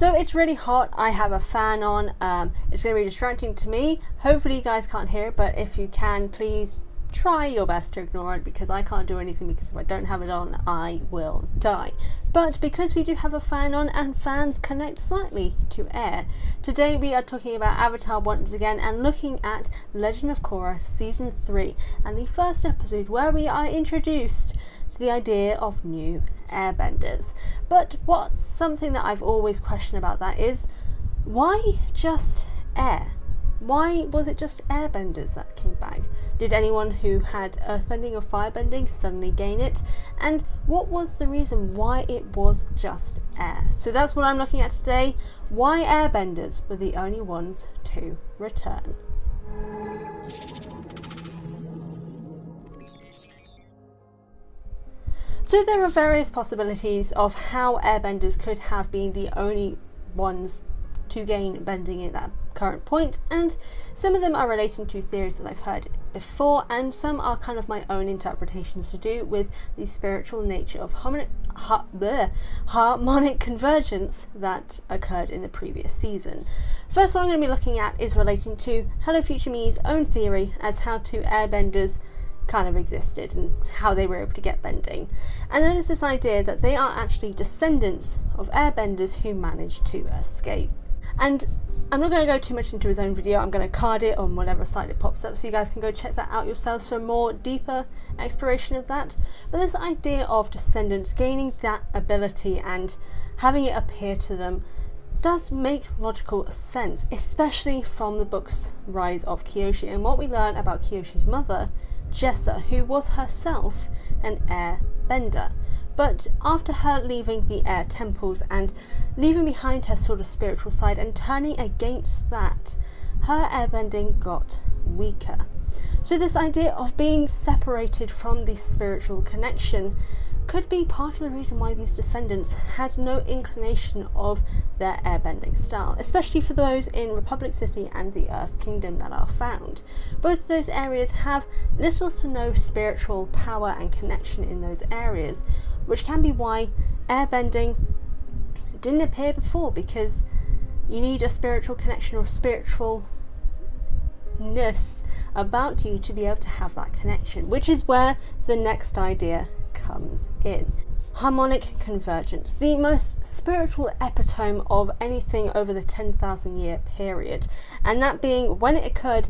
So it's really hot, I have a fan on, it's going to be distracting to me. Hopefully you guys can't hear it, but if you can, please try your best to ignore it, because I can't do anything, because if I don't have it on I will die. But because we do have a fan on, and fans connect slightly to air, today we are talking about Avatar once again and looking at Legend of Korra season 3 and the first episode where we are introduced to the idea of new airbenders. But what's something that I've always questioned about that is, why just air? Why was it just airbenders that came back? Did anyone who had earthbending or firebending suddenly gain it? And what was the reason why it was just air? So that's what I'm looking at today. Why airbenders were the only ones to return. So there are various possibilities of how airbenders could have been the only ones to gain bending at that current point, and some of them are relating to theories that I've heard before, and some are kind of my own interpretations to do with the spiritual nature of harmonic convergence that occurred in the previous season. First one I'm going to be looking at is relating to Hello Future Me's own theory as how to airbenders kind of existed and how they were able to get bending. And then it's this idea that they are actually descendants of airbenders who managed to escape. And I'm not going to go too much into his own video. I'm going to card it on whatever site it pops up, so you guys can go check that out yourselves for a more deeper exploration of that. But this idea of descendants gaining that ability and having it appear to them does make logical sense, especially from the book's Rise of Kyoshi and what we learn about Kyoshi's mother, Jessa, who was herself an airbender. But after her leaving the air temples and leaving behind her sort of spiritual side and turning against that, her airbending got weaker. So this idea of being separated from the spiritual connection could be part of the reason why these descendants had no inclination of their airbending style, especially for those in Republic City and the Earth Kingdom that are found. Both of those areas have little to no spiritual power and connection in those areas, which can be why airbending didn't appear before, because you need a spiritual connection or spiritualness about you to be able to have that connection, which is where the next idea comes in. Harmonic convergence, the most spiritual epitome of anything over the 10,000 year period, and that being, when it occurred,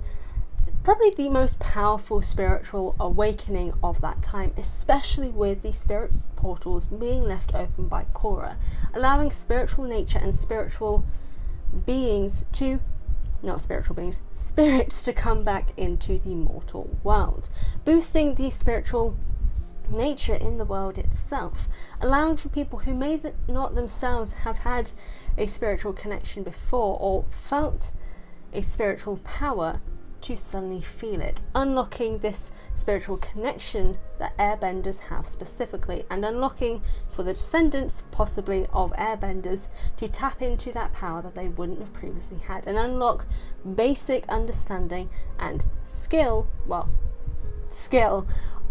probably the most powerful spiritual awakening of that time, especially with the spirit portals being left open by Korra, allowing spiritual nature and spiritual beings to, not spiritual beings, spirits to come back into the mortal world, boosting the spiritual nature in the world itself, allowing for people who may not themselves have had a spiritual connection before or felt a spiritual power to suddenly feel it, unlocking this spiritual connection that airbenders have specifically, and unlocking for the descendants possibly of airbenders to tap into that power that they wouldn't have previously had, and unlock basic understanding and skill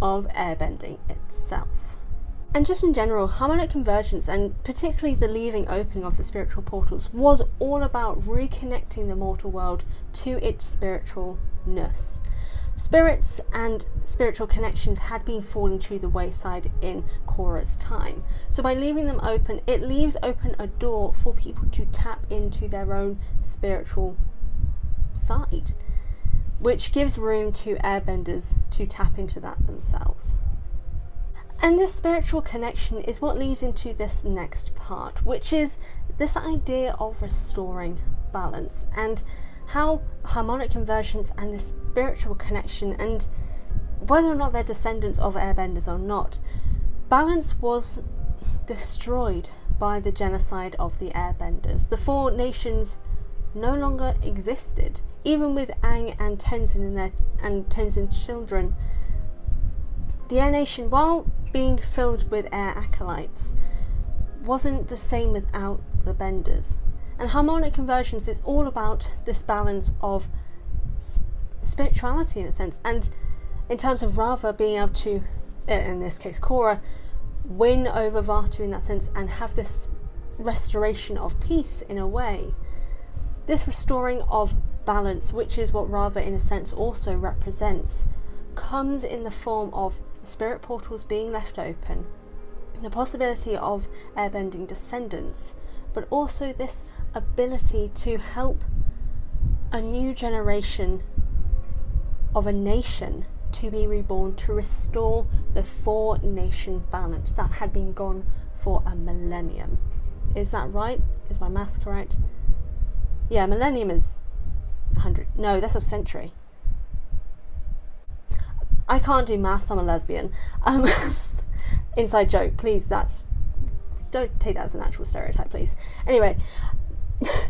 of airbending itself. And just in general, harmonic convergence, and particularly the leaving open of the spiritual portals, was all about reconnecting the mortal world to its spiritualness. Spirits and spiritual connections had been falling to the wayside in Korra's time. So by leaving them open, it leaves open a door for people to tap into their own spiritual side, which gives room to airbenders to tap into that themselves. And this spiritual connection is what leads into this next part, which is this idea of restoring balance, and how harmonic convergence and the spiritual connection, and whether or not they're descendants of airbenders or not, balance was destroyed by the genocide of the airbenders. The four nations no longer existed. Even with Aang and Tenzin and Tenzin's children, the Air Nation, while being filled with air acolytes, wasn't the same without the benders. And harmonic convergence is all about this balance of spirituality in a sense, and in terms of Rava being able to, in this case Korra, win over Vaatu in that sense, and have this restoration of peace in a way. This restoring of balance, which is what Rava in a sense also represents, comes in the form of spirit portals being left open, the possibility of airbending descendants, but also this ability to help a new generation of a nation to be reborn, to restore the 4-nation balance that had been gone for a millennium. Is that right? Is my maths correct? Yeah, millennium is 100. No, that's a century. I can't do maths, I'm a lesbian. Inside joke, please, don't take that as an actual stereotype, please. Anyway,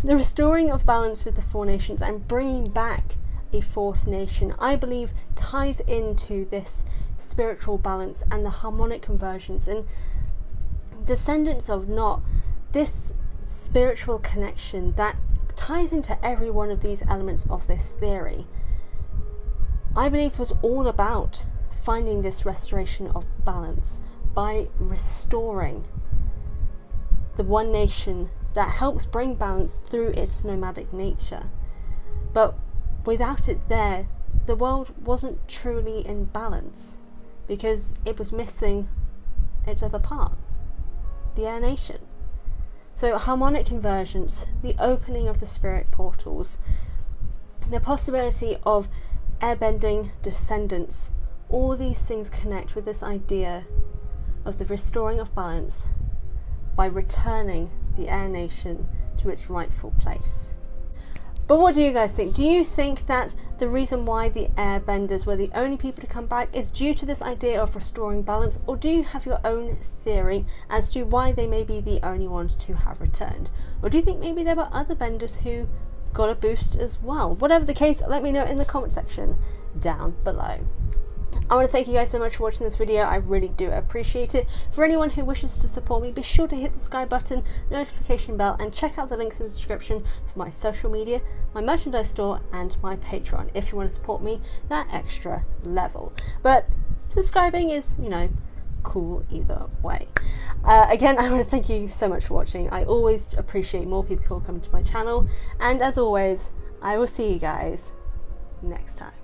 the restoring of balance with the 4 nations and bringing back a 4th nation, I believe, ties into this spiritual balance and the harmonic convergence and descendants of not this spiritual connection that ties into every one of these elements of this theory. I believe was all about finding this restoration of balance by restoring the one nation that helps bring balance through its nomadic nature. But without it there, the world wasn't truly in balance because it was missing its other part, the air nation. So harmonic convergence, the opening of the spirit portals, the possibility of airbending descendants, all these things connect with this idea of the restoring of balance by returning the air nation to its rightful place. But what do you guys think? Do you think that the reason why the airbenders were the only people to come back is due to this idea of restoring balance, or do you have your own theory as to why they may be the only ones to have returned? Or do you think maybe there were other benders who got a boost as well? Whatever the case, let me know in the comment section down below. I want to thank you guys so much for watching this video. I really do appreciate it. For anyone who wishes to support me, be sure to hit the subscribe button, notification bell, and check out the links in the description for my social media, my merchandise store, and my Patreon if you want to support me that extra level. But subscribing is, cool either way. Again, I want to thank you so much for watching. I always appreciate more people coming to my channel, and as always, I will see you guys next time.